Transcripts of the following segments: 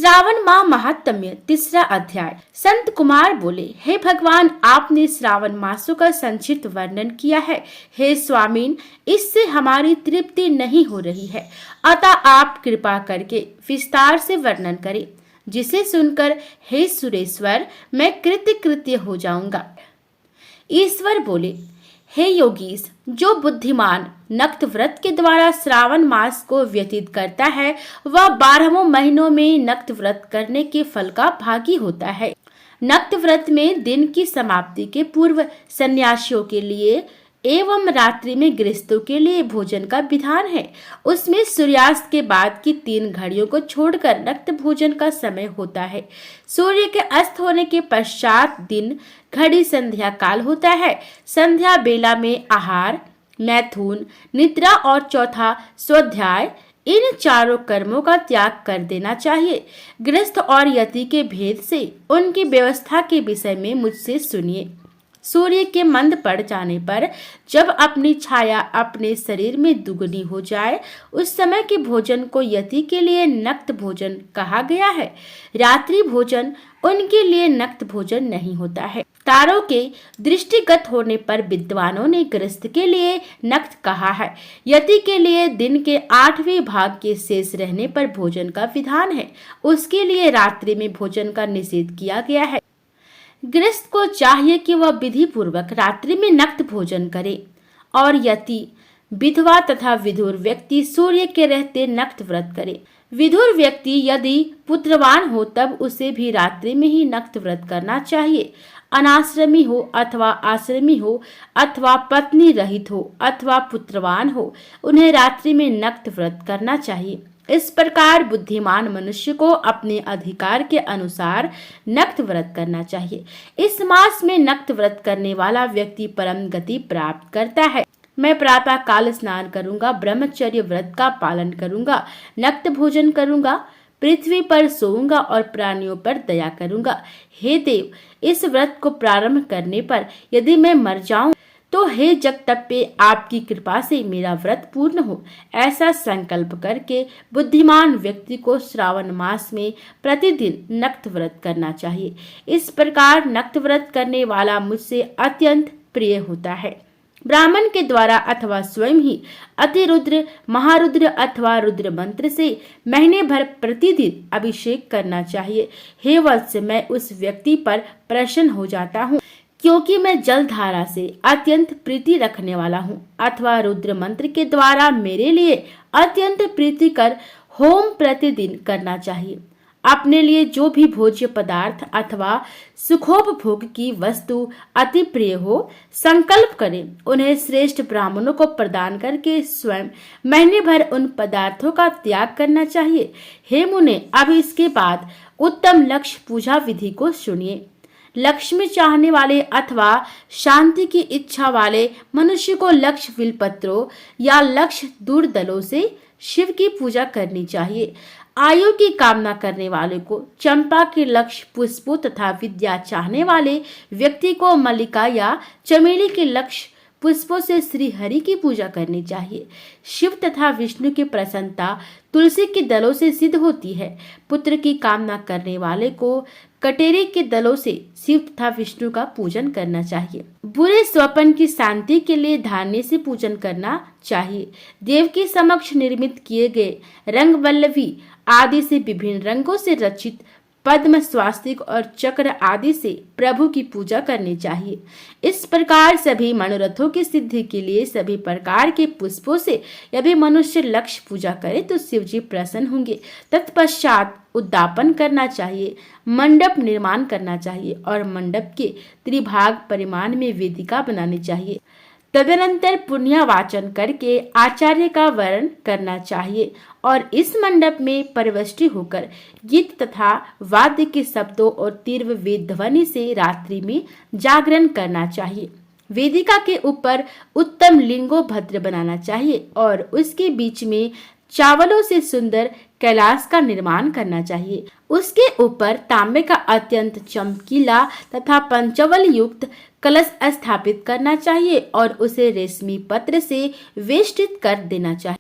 श्रावण माह महात्म्य 3रा अध्याय। संत कुमार बोले, हे भगवान, आपने श्रावण मासों का संक्षिप्त वर्णन किया है। हे स्वामीन, इससे हमारी तृप्ति नहीं हो रही है, अतः आप कृपा करके विस्तार से वर्णन करें, जिसे सुनकर हे सुरेश्वर मैं कृत्य हो जाऊंगा। ईश्वर बोले, हे योगीश, जो बुद्धिमान नक्त व्रत के द्वारा श्रावण मास को व्यतीत करता है वह 12 महीनों में नक्त व्रत करने के फल का भागी होता है। नक्त व्रत में दिन की समाप्ति के पूर्व सन्यासियों के लिए एवं रात्रि में गृहस्थों के लिए भोजन का विधान है। उसमें सूर्यास्त के बाद की 3 घड़ियों को छोड़कर नक्त भोजन का समय होता है। सूर्य के अस्त होने के पश्चात दिन घड़ी संध्या काल होता है। संध्या बेला में आहार, मैथुन, निद्रा और चौथा स्वाध्याय, इन चारों कर्मों का त्याग कर देना चाहिए। गृहस्थ और यति के भेद से उनकी व्यवस्था के विषय में मुझसे सुनिए। सूर्य के मंद पड़ जाने पर जब अपनी छाया अपने शरीर में दुगनी हो जाए, उस समय के भोजन को यति के लिए नक्त भोजन कहा गया है। रात्रि भोजन उनके लिए नक्त भोजन नहीं होता है। तारों के दृष्टिगत होने पर विद्वानों ने गृहस्थ के लिए नक्त कहा है। यति के लिए दिन के 8वें भाग के शेष रहने पर भोजन का विधान है। उसके लिए रात्रि में भोजन का निषेध किया गया है। गृहस्थ को चाहिए कि वह विधि पूर्वक रात्रि में नक्त भोजन करे और यति, विधवा तथा विधुर व्यक्ति सूर्य के रहते नक्त व्रत करे। विधुर व्यक्ति यदि पुत्रवान हो तब उसे भी रात्रि में ही नक्त व्रत करना चाहिए। अनाश्रमी हो अथवा आश्रमी हो अथवा पत्नी रहित हो अथवा पुत्रवान हो, उन्हें रात्रि में नक्त व्रत करना चाहिए। इस प्रकार बुद्धिमान मनुष्य को अपने अधिकार के अनुसार नक्त व्रत करना चाहिए। इस मास में नक्त व्रत करने वाला व्यक्ति परम गति प्राप्त करता है। मैं प्रातः काल स्नान करूंगा, ब्रह्मचर्य व्रत का पालन करूंगा, नक्त भोजन करूंगा, पृथ्वी पर सोऊंगा और प्राणियों पर दया करूंगा। हे देव, इस व्रत को प्रारंभ करने पर यदि मैं मर जाऊं तो हे जगतप्पे, आपकी कृपा से मेरा व्रत पूर्ण हो। ऐसा संकल्प करके बुद्धिमान व्यक्ति को श्रावण मास में प्रतिदिन नक्त व्रत करना चाहिए। इस प्रकार नक्त व्रत करने वाला मुझसे अत्यंत प्रिय होता है। ब्राह्मण के द्वारा अथवा स्वयं ही अतिरुद्र, महारुद्र अथवा रुद्र मंत्र से महीने भर प्रतिदिन अभिषेक करना चाहिए। हे वत्स, मैं उस व्यक्ति पर प्रसन्न हो जाता हूँ क्योंकि मैं जल धारा से अत्यंत प्रीति रखने वाला हूँ। अथवा रुद्र मंत्र के द्वारा मेरे लिए अत्यंत प्रीतिकर होम प्रतिदिन करना चाहिए। अपने लिए जो भी भोज्य पदार्थ अथवा सुखोपभोग की वस्तु अति प्रिय हो, संकल्प करें, उन्हें श्रेष्ठ ब्राह्मणों को प्रदान करके स्वयं महीने भर उन पदार्थों का त्याग करना चाहिए। हे मुने, अब इसके बाद उत्तम लक्ष्य पूजा विधि को सुनिए। लक्ष्मी चाहने वाले अथवा शांति की इच्छा वाले मनुष्य को लक्ष्य बिलपत्रों या लक्ष्य दूरदलों से शिव की पूजा करनी चाहिए। आयु की कामना करने वाले को चंपा के लक्ष्य पुष्पों तथा विद्या चाहने वाले व्यक्ति को मल्लिका या चमेली के लक्ष्य पुष्पों से श्री हरि की पूजा करनी चाहिए। शिव तथा विष्णु की प्रसन्नता तुलसी के दलों से सिद्ध होती है। पुत्र की कामना करने वाले को कटेरे के दलों से शिव तथा विष्णु का पूजन करना चाहिए। बुरे स्वप्न की शांति के लिए धान्य से पूजन करना चाहिए। देव के समक्ष निर्मित किए गए रंग वल्लभी आदि से विभिन्न रंगों से रचित पद्म, स्वास्तिक और चक्र आदि से प्रभु की पूजा करनी चाहिए। इस प्रकार सभी मनोरथों की सिद्धि के लिए सभी प्रकार के पुष्पों से यदि मनुष्य लक्ष्य पूजा करे तो शिव जी प्रसन्न होंगे। तत्पश्चात उद्यापन करना चाहिए, मंडप निर्माण करना चाहिए और मंडप के त्रिभाग परिमाण में वेदिका बनानी चाहिए। तदनंतर पुण्यवाचन करके आचार्य का वर्ण करना चाहिए और इस मंडप में परिवष्टि होकर गीत तथा वाद्य के शब्दों और तीव्र वेद ध्वनि से रात्रि में जागरण करना चाहिए। वेदिका के ऊपर उत्तम लिंगो भद्र बनाना चाहिए और उसके बीच में चावलों से सुंदर कैलाश का निर्माण करना चाहिए। उसके ऊपर तांबे का अत्यंत चमकीला तथा पंचवल युक्त कलश स्थापित करना चाहिए और उसे रेशमी पत्र से वेष्टित कर देना चाहिए।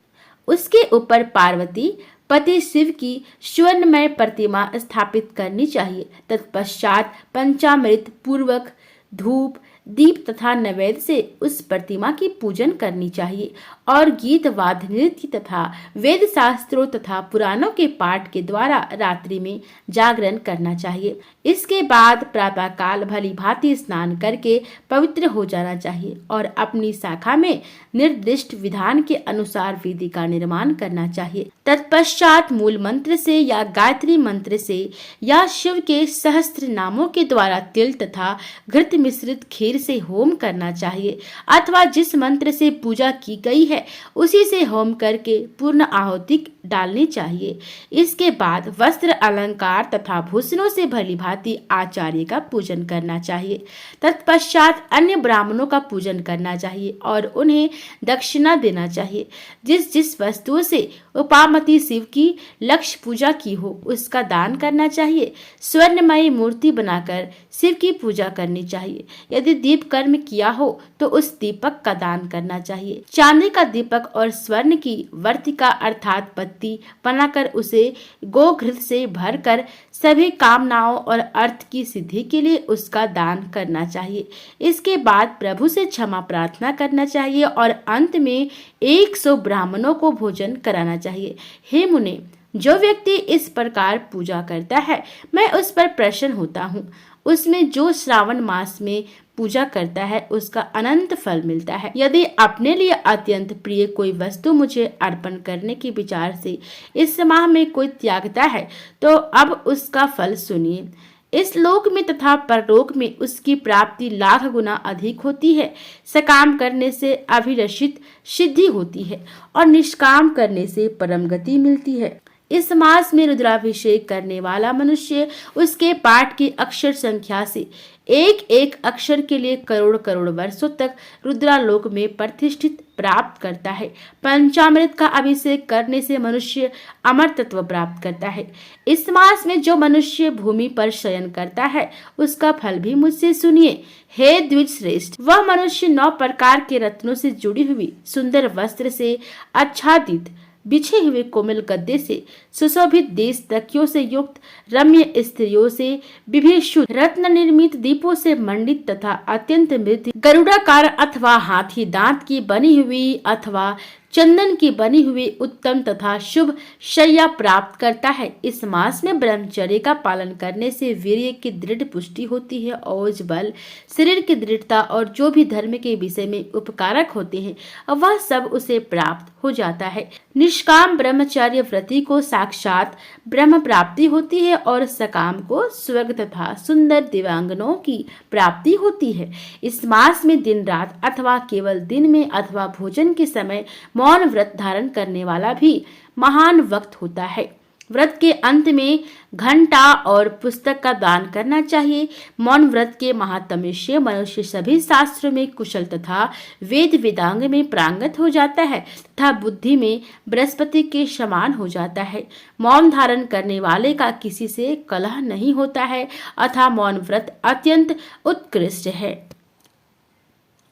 उसके ऊपर पार्वती, पति शिव की स्वर्णमय प्रतिमा स्थापित करनी चाहिए। तत्पश्चात पंचामृत पूर्वक धूप दीप तथा नैवेद्य से उस प्रतिमा की पूजन करनी चाहिए और गीत वाद्य नृत्य तथा वेद शास्त्रों तथा पुराणों के पाठ के द्वारा रात्रि में जागरण करना चाहिए। इसके बाद प्रातः काल भली भांति स्नान करके पवित्र हो जाना चाहिए और अपनी शाखा में निर्दिष्ट विधान के अनुसार विधि का निर्माण करना चाहिए। तत्पश्चात मूल मंत्र से या गायत्री मंत्र से या शिव के सहस्त्र नामों के द्वारा तिल तथा घृत मिश्रित खीर से होम करना चाहिए अथवा जिस मंत्र से पूजा की गई है उसी से होम करके पूर्ण आहुति डालनी चाहिए। इसके बाद वस्त्र अलंकार तथा भूषणों से भली भांति आचार्य का पूजन करना चाहिए। तत्पश्चात अन्य ब्राह्मणों का पूजन करना चाहिए और उन्हें दक्षिणा देना चाहिए। जिस जिस वस्तुओं से उपामति शिव की लक्ष्य पूजा की हो उसका दान करना चाहिए। स्वर्णमयी मूर्ति बनाकर शिव की पूजा करनी चाहिए। यदि दीप कर्म किया हो तो उस दीपक का दान करना चाहिए। चांदी का दीपक और स्वर्ण की वर्तिका अर्थात पत्ती बनाकर उसे गोघृत से भरकर सभी कामनाओं और अर्थ की सिद्धि के लिए उसका दान करना चाहिए। इसके बाद प्रभु से क्षमा प्रार्थना करना चाहिए और अंत में 100 ब्राह्मणों को भोजन कराना चाहिए। हे मुने, जो व्यक्ति इस प्रकार पूजा करता है मैं उस पर प्रसन्न होता हूँ। उसमें जो श्रावण मास में पूजा करता है उसका अनंत फल मिलता है। यदि अपने लिए अत्यंत प्रिय कोई वस्तु मुझे अर्पण करने के विचार से इस माह में कोई त्यागता है तो अब उसका फल सुनिए। इस लोक में तथा परलोक में उसकी प्राप्ति लाख गुना अधिक होती है। सकाम करने से अभिलषित सिद्धि होती है और निष्काम करने से परम गति मिलती है। इस मास में रुद्राभिषेक करने वाला मनुष्य उसके पाठ की अक्षर संख्या से एक एक अक्षर के लिए करोड़ करोड़ वर्षों तक रुद्रालोक में प्रतिष्ठित प्राप्त करता है। पंचामृत का अभिषेक करने से मनुष्य अमर तत्व प्राप्त करता है। इस मास में जो मनुष्य भूमि पर शयन करता है उसका फल भी मुझसे सुनिए। हे द्विज श्रेष्ठ, वह मनुष्य 9 प्रकार के रत्नों से जुड़ी हुई सुंदर वस्त्र से आच्छादित बिछे हुए कोमल गद्दे से सुशोभित देश तकियों से युक्त रम्य स्त्रियों से विभीषित रत्न निर्मित दीपों से मंडित तथा अत्यंत मृत गरुड़ाकार अथवा हाथी दांत की बनी हुई अथवा चंदन की बनी हुई उत्तम तथा शुभ शैया प्राप्त करता है। इस मास में ब्रह्मचर्य का पालन करने से वीर्य की दृढ़ पुष्टि होती है। ओज बल, शरीर की दृढ़ता और जो भी धर्म के विषय में उपकारक होते हैं वह सब उसे प्राप्त हो जाता है। निष्काम ब्रह्मचर्य व्रती को साक्षात ब्रह्म प्राप्ति होती है और सकाम को स्वर्ग तथा सुंदर दिव्यांगनों की प्राप्ति होती है। इस मास में दिन रात अथवा केवल दिन में अथवा भोजन के समय मौन व्रत धारण करने वाला भी महान वक्त होता है। व्रत के अंत में घंटा और पुस्तक का दान करना चाहिए। मौन व्रत के महात्म्य से मनुष्य सभी शास्त्रों में कुशल तथा वेद वेदांग में प्रांगत हो जाता है तथा बुद्धि में बृहस्पति के समान हो जाता है। मौन धारण करने वाले का किसी से कलह नहीं होता है अतः मौन व्रत अत्यंत उत्कृष्ट है।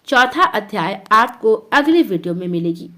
चौथा अध्याय आपको अगली वीडियो में मिलेगी।